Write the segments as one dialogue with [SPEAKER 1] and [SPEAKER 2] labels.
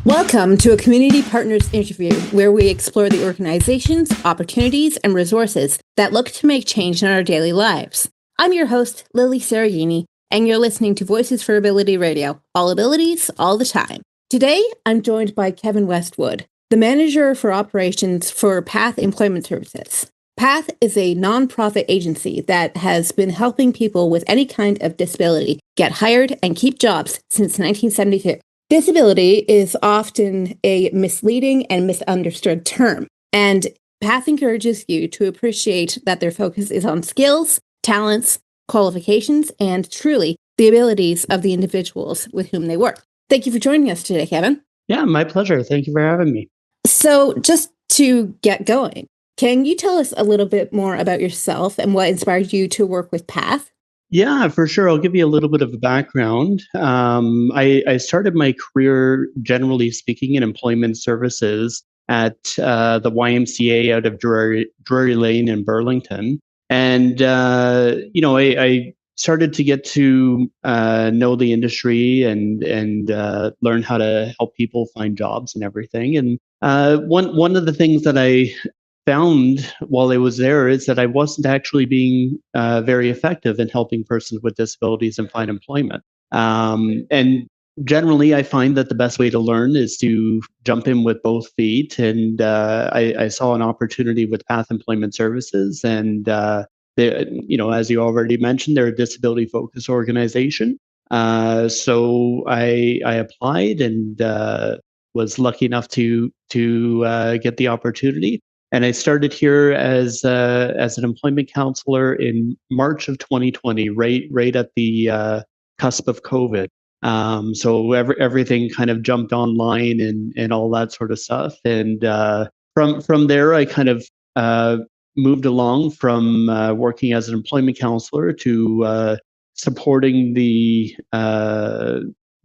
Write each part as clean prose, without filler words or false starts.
[SPEAKER 1] Welcome to a Community Partners interview where we explore the organizations, opportunities, and resources that look to make change in our daily lives. I'm your host, Lily Cereghini, and you're listening to Voices for Ability Radio, all abilities, all the time. Today, I'm joined by Kevin Westwood, the Manager for Operations for PATH Employment Services. PATH is a nonprofit agency that has been helping people with any kind of disability get hired and keep jobs since 1972. Disability is often a misleading and misunderstood term, and PATH encourages you to appreciate that their focus is on skills, talents, qualifications, and truly the abilities of the individuals with whom they work. Thank you for joining us today, Kevin.
[SPEAKER 2] Yeah, my pleasure. Thank you for having me.
[SPEAKER 1] So just to get going, can you tell us a little bit more about yourself and what inspired you to work with PATH?
[SPEAKER 2] Yeah, for sure. I'll give you a little bit of a background. I started my career, generally speaking, in employment services at the YMCA out of Drury Lane in Burlington. And, I started to get to know the industry and learn how to help people find jobs and everything. And one of the things that I found while I was there is that I wasn't actually being very effective in helping persons with disabilities and find employment. And generally, I find that the best way to learn is to jump in with both feet. And I saw an opportunity with Path Employment Services, and as you already mentioned, they're a disability-focused organization. So I applied and was lucky enough to get the opportunity. And I started here as an employment counselor in March of 2020, right at the cusp of COVID. So everything kind of jumped online and all that sort of stuff. And from there, I kind of moved along from working as an employment counselor to supporting the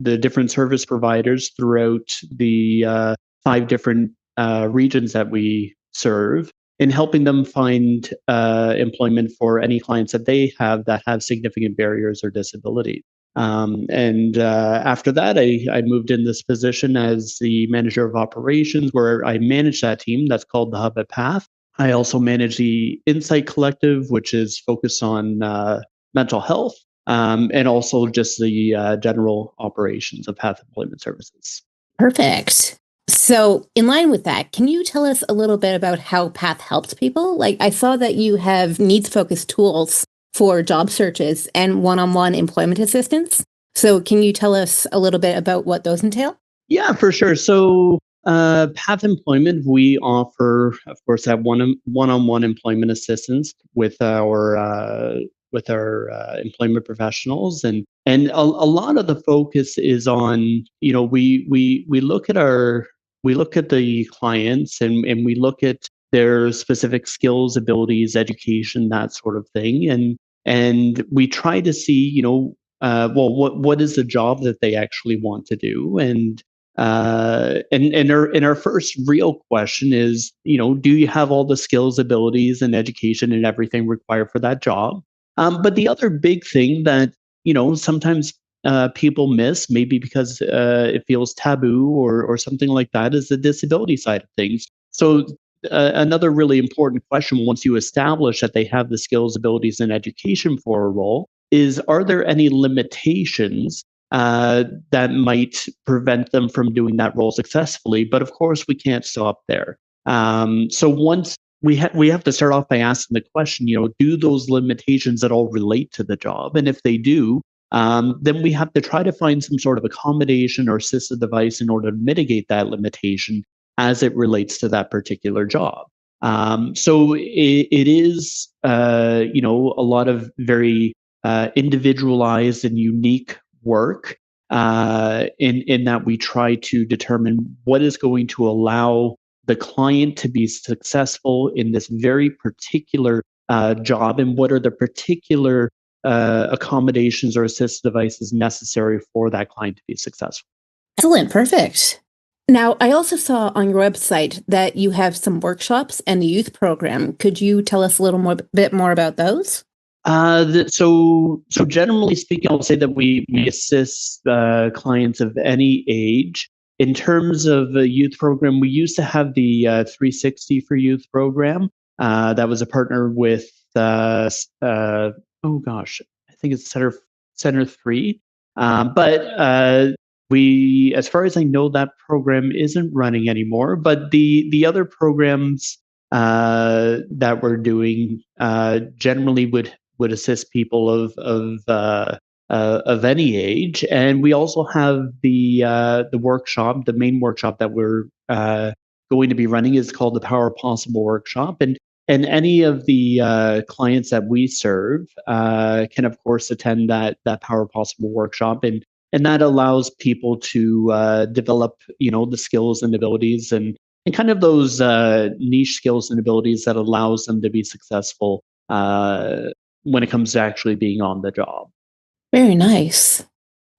[SPEAKER 2] different service providers throughout the 5 different regions that we serve, in helping them find employment for any clients that they have that have significant barriers or disabilities. And after that, I moved in this position as the manager of operations, where I manage that team that's called the Hub at Path. I also manage the Insight Collective, which is focused on mental health, and also just the general operations of Path Employment Services.
[SPEAKER 1] Perfect. So, in line with that, can you tell us a little bit about how PATH helps people? Like, I saw that you have needs-focused tools for job searches and one-on-one employment assistance. So, can you tell us a little bit about what those entail?
[SPEAKER 2] Yeah, for sure. So, Path Employment, we offer, of course, that one-on-one employment assistance with our employment professionals, and a lot of the focus is on, we look at the clients, and we look at their specific skills, abilities, education, that sort of thing, and we try to see, well, what is the job that they actually want to do, and our first real question is, do you have all the skills, abilities, and education and everything required for that job? But the other big thing that, sometimes people miss, maybe because it feels taboo or something like that, is the disability side of things. So another really important question, once you establish that they have the skills, abilities, and education for a role, is, are there any limitations that might prevent them from doing that role successfully? But of course, we can't stop there. So once we have to start off by asking the question, do those limitations at all relate to the job? And if they do, then we have to try to find some sort of accommodation or assistive device in order to mitigate that limitation as it relates to that particular job. So it is, a lot of very individualized and unique work, in that we try to determine what is going to allow the client to be successful in this very particular job, and what are the particular accommodations or assist devices necessary for that client to be successful.
[SPEAKER 1] Excellent. Perfect. Now, I also saw on your website that you have some workshops and a youth program. Could you tell us a little bit more about those?
[SPEAKER 2] So generally speaking, I'll say that we assist clients of any age in terms of the youth program, we used to have the 360 for Youth program. That was a partner with, oh gosh, I think it's Center 3. But as far as I know, that program isn't running anymore. But the other programs that we're doing generally would assist people of any age. And we also have the workshop. The main workshop that we're going to be running is called the Power Possible Workshop, and any of the clients that we serve can, of course, attend that Power Possible Workshop, and that allows people to develop, the skills and abilities and kind of those niche skills and abilities that allows them to be successful when it comes to actually being on the job.
[SPEAKER 1] Very nice.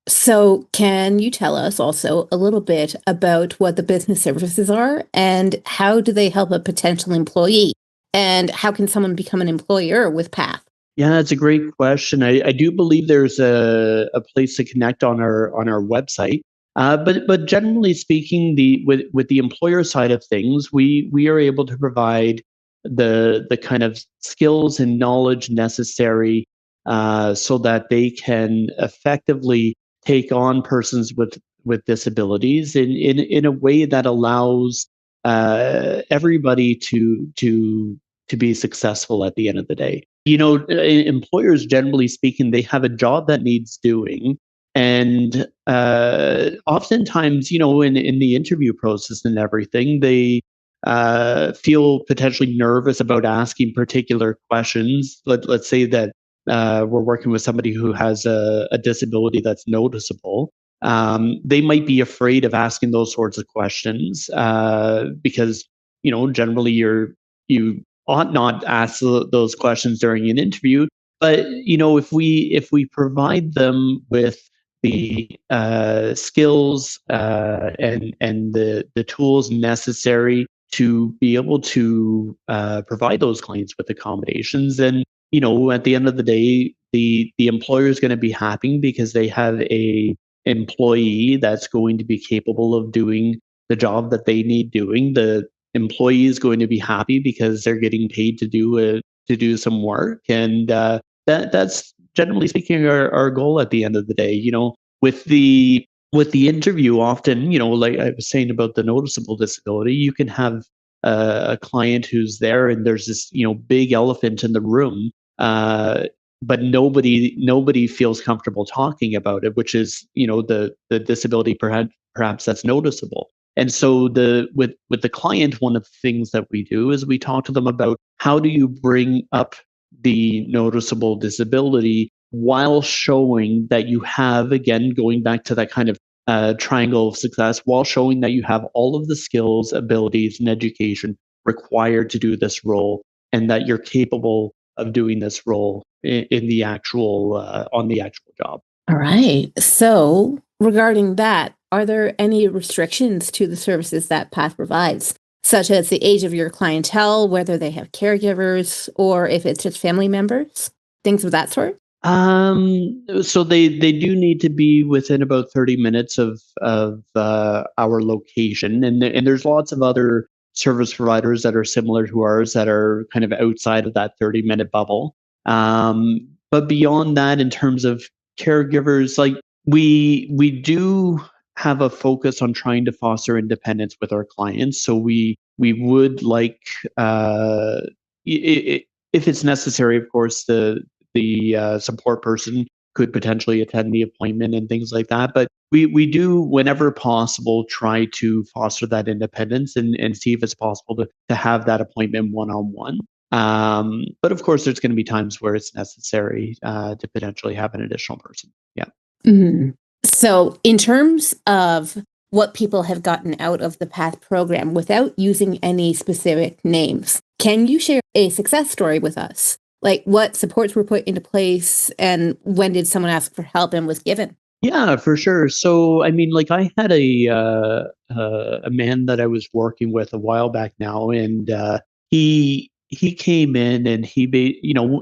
[SPEAKER 1] So, can you tell us also a little bit about what the business services are and how do they help a potential employee? And how can someone become an employer with Path?
[SPEAKER 2] Yeah, that's a great question. I do believe there's a place to connect on our website. But generally speaking, with the employer side of things, we are able to provide the kind of skills and knowledge necessary so that they can effectively take on persons with disabilities in a way that allows everybody to be successful at the end of the day. Employers, generally speaking, they have a job that needs doing. And oftentimes, in the interview process and everything, they feel potentially nervous about asking particular questions. Let's say that we're working with somebody who has a disability that's noticeable. They might be afraid of asking those sorts of questions because, generally you ought not ask those questions during an interview. But if we provide them with the skills and the tools necessary to be able to provide those clients with accommodations, then at the end of the day, the employer is going to be happy because they have a employee that's going to be capable of doing the job that they need doing. The employee is going to be happy because they're getting paid to do some work, and that's generally speaking our goal at the end of the day. With the interview, often, like I was saying about the noticeable disability, you can have a client who's there, and there's this big elephant in the room, but nobody feels comfortable talking about it, which is the disability perhaps that's noticeable. And so with the client, one of the things that we do is we talk to them about how do you bring up the noticeable disability while showing that you have, again, going back to that kind of triangle of success, while showing that you have all of the skills, abilities, and education required to do this role, and that you're capable of doing this role in the actual on the actual job.
[SPEAKER 1] All right. So, regarding that, are there any restrictions to the services that Path provides, such as the age of your clientele, whether they have caregivers, or if it's just family members, things of that sort?
[SPEAKER 2] So they do need to be within about 30 minutes of our location, and there's lots of other service providers that are similar to ours that are kind of outside of that 30-minute bubble. But beyond that, in terms of caregivers, like we do have a focus on trying to foster independence with our clients. So we would like, if it's necessary, of course, the support person could potentially attend the appointment and things like that. But we do, whenever possible, try to foster that independence and see if it's possible to have that appointment one on one. But of course, there's going to be times where it's necessary to potentially have an additional person. Yeah.
[SPEAKER 1] Mhm. So, in terms of what people have gotten out of the PATH program without using any specific names, can you share a success story with us? Like what supports were put into place and when did someone ask for help and was given?
[SPEAKER 2] Yeah, for sure. So, I mean, like I had a man that I was working with a while back now, and he came in and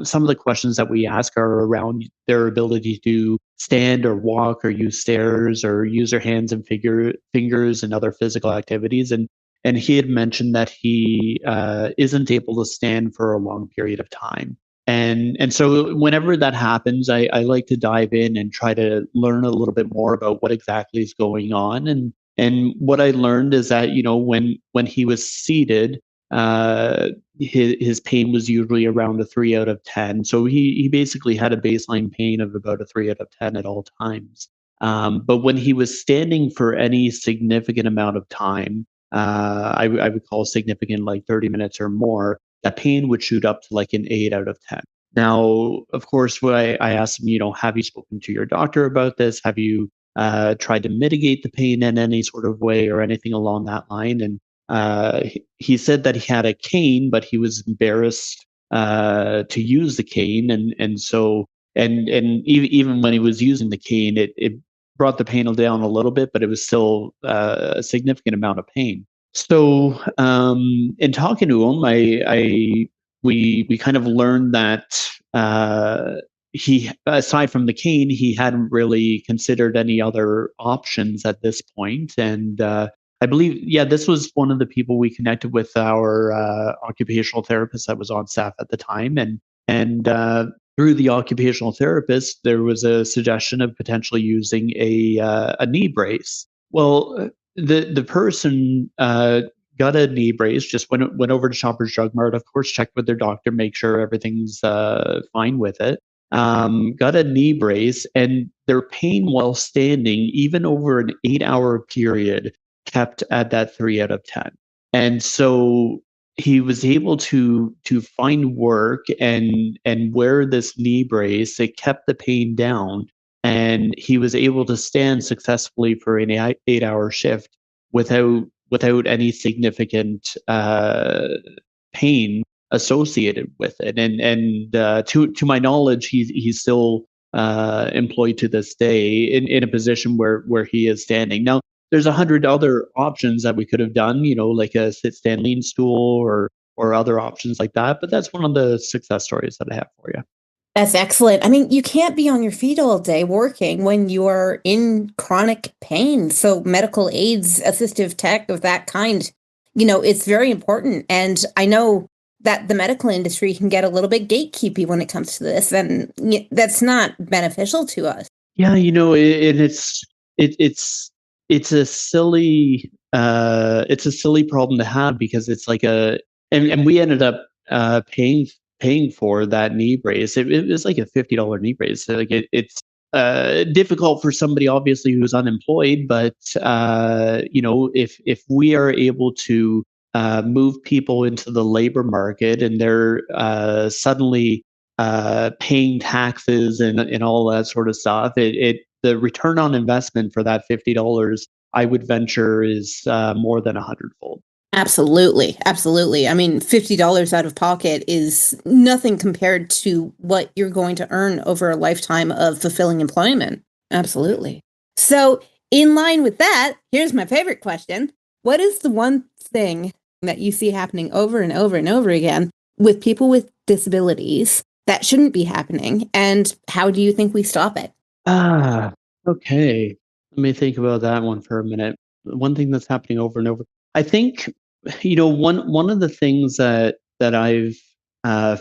[SPEAKER 2] some of the questions that we ask are around their ability to stand or walk or use stairs or use her hands and fingers and other physical activities. And he had mentioned that he isn't able to stand for a long period of time. And so whenever that happens, I like to dive in and try to learn a little bit more about what exactly is going on. And what I learned is that, when he was seated, uh, his pain was usually around a 3 out of 10. So he basically had a baseline pain of about a 3 out of 10 at all times. But when he was standing for any significant amount of time, I would call significant like 30 minutes or more, that pain would shoot up to like an 8 out of 10. Now, of course, when I asked him, have you spoken to your doctor about this? Have you tried to mitigate the pain in any sort of way or anything along that line? And he said that he had a cane, but he was embarrassed to use the cane, even when he was using the cane, it brought the pain down a little bit, but it was still a significant amount of pain. So, in talking to him, we kind of learned that he, aside from the cane, he hadn't really considered any other options at this point. And I believe, yeah, this was one of the people we connected with, our occupational therapist that was on staff at the time, and through the occupational therapist, there was a suggestion of potentially using a knee brace. Well, the person got a knee brace, just went over to Shoppers Drug Mart, of course, checked with their doctor, make sure everything's fine with it. Got a knee brace, and their pain while standing, even over an 8-hour period, kept at that 3 out of 10. And so he was able to find work and wear this knee brace. It kept the pain down, and he was able to stand successfully for an 8-hour shift without any significant pain associated with it. And to my knowledge, he's still employed to this day in a position where he is standing. Now, there's 100 other options that we could have done, like a sit stand lean stool or other options like that. But that's one of the success stories that I have for you.
[SPEAKER 1] That's excellent. I mean, you can't be on your feet all day working when you're in chronic pain. So medical aids, assistive tech of that kind, it's very important. And I know that the medical industry can get a little bit gatekeepy when it comes to this, and that's not beneficial to us.
[SPEAKER 2] Yeah, it's a silly problem to have, because it's like and we ended up paying for that knee brace. It was like a $50 knee brace. So like it's difficult for somebody obviously who's unemployed, but if we are able to move people into the labor market, and they're suddenly paying taxes and all that sort of stuff, the return on investment for that $50, I would venture, is more than 100-fold.
[SPEAKER 1] Absolutely. Absolutely. I mean, $50 out of pocket is nothing compared to what you're going to earn over a lifetime of fulfilling employment. Absolutely. So, in line with that, here's my favorite question. What is the one thing that you see happening over and over and over again with people with disabilities that shouldn't be happening? And how do you think we stop it?
[SPEAKER 2] Ah, okay. Let me think about that one for a minute. One thing that's happening over and over. I think, one of the things that I've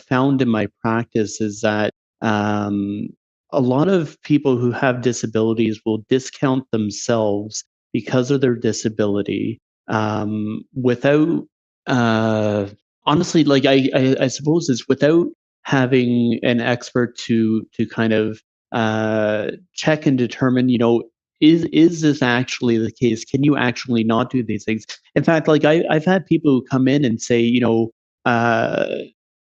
[SPEAKER 2] found in my practice is that um, a lot of people who have disabilities will discount themselves because of their disability, without uh, honestly, like I suppose it's without having an expert to kind of check and determine, is this actually the case? Can you actually not do these things? In fact, like I've had people who come in and say, uh,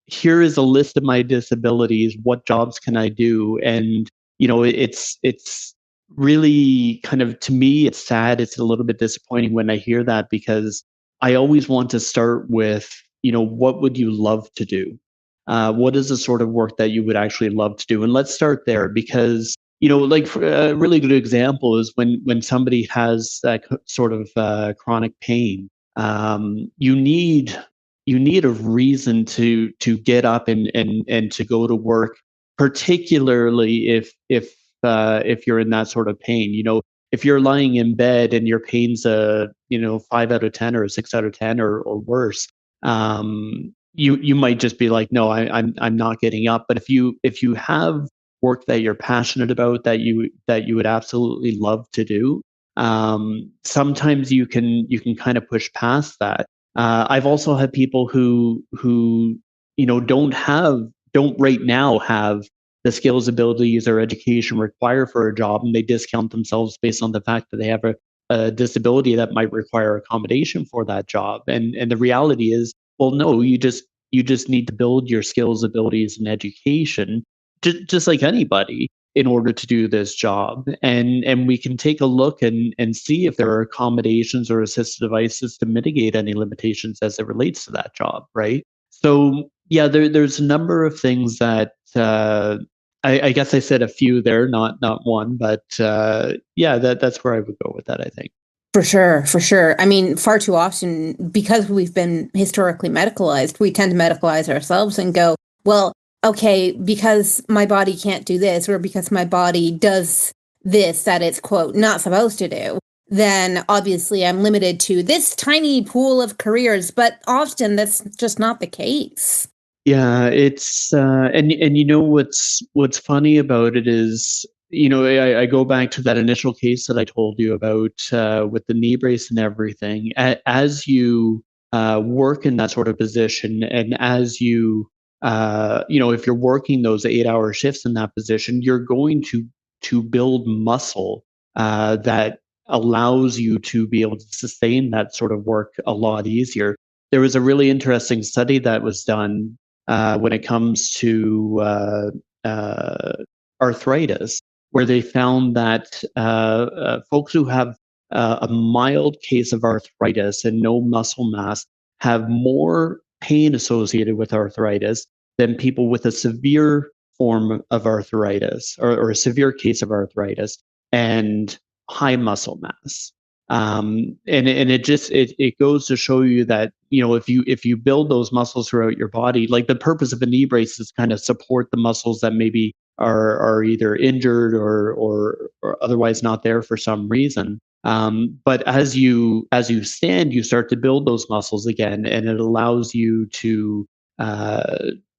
[SPEAKER 2] here is a list of my disabilities. What jobs can I do? And it's really kind of, to me, it's sad. It's a little bit disappointing when I hear that, because I always want to start with, what would you love to do? What is the sort of work that you would actually love to do? And let's start there, because like, a really good example is when somebody has that sort of chronic pain. You need a reason to get up and to go to work, particularly if if you're in that sort of pain. If you're lying in bed and your pain's a 5 out of 10 or a 6 out of 10 or worse, you might just be like, no, I'm not getting up. But if you have work that you're passionate about, that you would absolutely love to do, sometimes you can kind of push past that. I've also had people who don't right now have the skills, abilities, or education required for a job, and they discount themselves based on the fact that they have a disability that might require accommodation for that job. And the reality is, well, no, you just need to build your skills, abilities, and education, just like anybody, in order to do this job. And we can take a look and see if there are accommodations or assistive devices to mitigate any limitations as it relates to that job, right? So yeah, there's a number of things that I guess I said a few there, not one, but yeah, that's where I would go with that, I think.
[SPEAKER 1] For sure, for sure. I mean, far too often, because we've been historically medicalized, we tend to medicalize ourselves and go, well, okay, because my body can't do this, or because my body does this that it's, quote, not supposed to do, then obviously I'm limited to this tiny pool of careers. But often that's just not the case.
[SPEAKER 2] Yeah, it's and what's funny about it is, I go back to that initial case that I told you about, with the knee brace and everything. As you work in that sort of position, and as if you're working those 8-hour shifts in that position, you're going to build muscle that allows you to be able to sustain that sort of work a lot easier. There was a really interesting study that was done when it comes to arthritis, where they found that folks who have a mild case of arthritis and no muscle mass have more pain associated with arthritis than people with a severe form of arthritis, or a severe case of arthritis and high muscle mass. And it goes to show you that, if you build those muscles throughout your body, like the purpose of a knee brace is kind of support the muscles that maybe are either injured or otherwise not there for some reason. But as you stand, you start to build those muscles again, and it allows you to uh,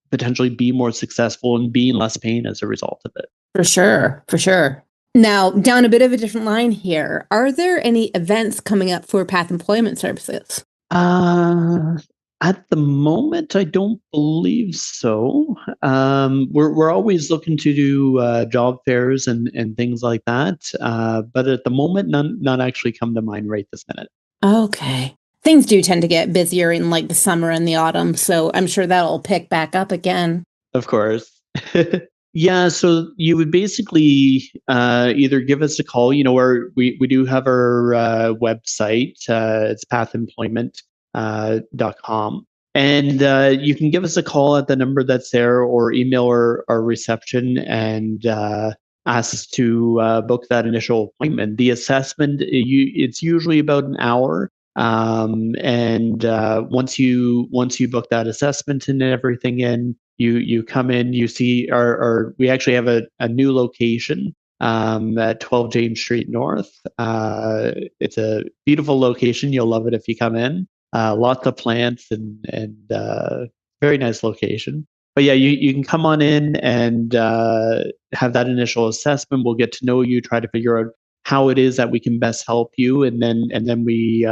[SPEAKER 2] potentially be more successful and be in less pain as a result of it.
[SPEAKER 1] For sure, for sure. Now, down a bit of a different line here, are there any events coming up for Path Employment Services?
[SPEAKER 2] Uh, at the moment, I don't believe so. We're always looking to do job fairs and things like that, but at the moment, none actually come to mind right this minute.
[SPEAKER 1] Okay. Things do tend to get busier in like the summer and the autumn, so I'm sure that'll pick back up again.
[SPEAKER 2] Of course. Yeah, so you would basically either give us a call, or we do have our website. It's pathemployment.com. And you can give us a call at the number that's there, or email our reception and ask us to book that initial appointment. The assessment, it's usually about an hour. And once you book that assessment and everything in, you come in, you see we actually have a new location at 12 James Street North. It's a beautiful location. You'll love it if you come in. Lots of plants and very nice location. But yeah, you can come on in and have that initial assessment. We'll get to know you, try to figure out how it is that we can best help you, and then we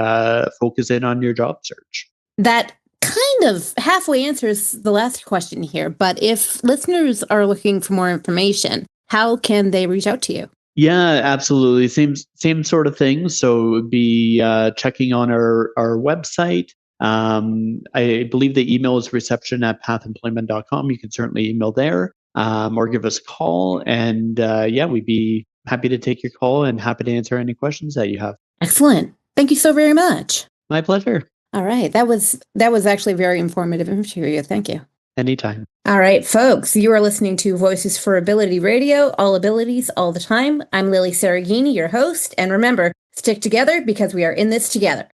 [SPEAKER 2] focus in on your job search.
[SPEAKER 1] That kind of halfway answers the last question here, but if listeners are looking for more information, how can they reach out to you?
[SPEAKER 2] Yeah, absolutely. Same sort of thing. So it would be checking on our website. I believe the email is reception@pathemployment.com. You can certainly email there, or give us a call. And yeah, we'd be happy to take your call and happy to answer any questions that you have.
[SPEAKER 1] Excellent. Thank you so very much.
[SPEAKER 2] My pleasure.
[SPEAKER 1] All right. That was actually very informative interview. Thank you.
[SPEAKER 2] Anytime.
[SPEAKER 1] All right, folks, you are listening to Voices for Ability Radio, all abilities, all the time. I'm Lily Cereghini, your host. And remember, stick together because we are in this together.